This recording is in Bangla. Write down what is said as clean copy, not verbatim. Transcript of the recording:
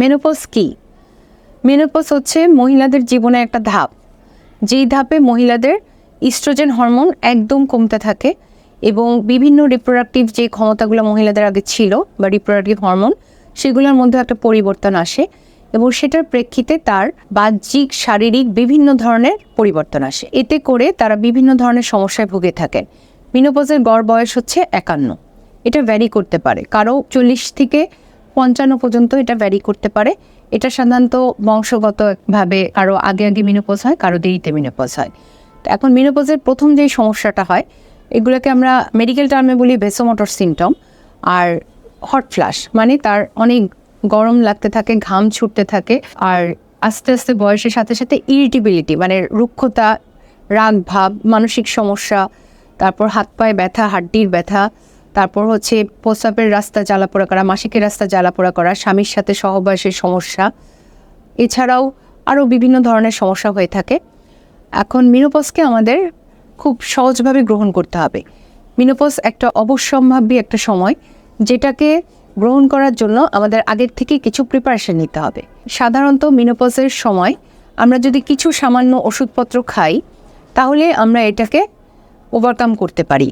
মেনোপজ কি? মেনোপজ হচ্ছে মহিলাদের জীবনে একটা ধাপ, যেই ধাপে মহিলাদের ইস্ট্রোজেন হরমোন একদম কমতে থাকে এবং বিভিন্ন রিপ্রোডাক্টিভ যে ক্ষমতাগুলো মহিলাদের আগে ছিল বা রিপ্রোডাক্টিভ হরমোন, সেগুলোর মধ্যে একটা পরিবর্তন আসে এবং সেটার প্রেক্ষিতে তার বাহ্যিক শারীরিক বিভিন্ন ধরনের পরিবর্তন আসে। এতে করে তারা বিভিন্ন ধরনের সমস্যায় ভুগে থাকেন। মেনোপজের গড় বয়স হচ্ছে 51। এটা ভ্যারি করতে পারে, কারো 40 থেকে 55 পর্যন্ত এটা ভ্যারি করতে পারে। এটা সাধারণত বংশগতভাবে কারো আগে আগে মেনোপজ হয়, কারো দেরিতে মেনোপজ হয়। তো এখন মেনোপজের প্রথম যেই সমস্যাটা হয়, এগুলোকে আমরা মেডিকেল টার্মে বলি ভেসোমোটর সিমটম। আর হট ফ্লাশ মানে তার অনেক গরম লাগতে থাকে, ঘাম ছুটতে থাকে, আর আস্তে আস্তে বয়সের সাথে সাথে ইরিটেবিলিটি মানে রুক্ষতা, রাগ ভাব, মানসিক সমস্যা, তারপর হাত পায়ে ব্যথা, হাড্ডির ব্যথা, তারপর হচ্ছে প্রস্রাবের রাস্তা জ্বালাপোড়া করা, মাসিকের রাস্তা জ্বালাপোড়া করা, স্বামীর সাথে সহবাসের সমস্যা, এছাড়াও আরও বিভিন্ন ধরনের সমস্যা হয়ে থাকে। এখন মেনোপজকে আমাদের খুব সহজভাবে গ্রহণ করতে হবে। মেনোপজ একটা অবশ্যম্ভাবী একটা সময়, যেটাকে গ্রহণ করার জন্য আমাদের আগের থেকে কিছু প্রিপারেশন নিতে হবে। সাধারণত মেনোপজের সময় আমরা যদি কিছু সামান্য ওষুধপত্র খাই, তাহলে আমরা এটাকে ওভারকাম করতে পারি।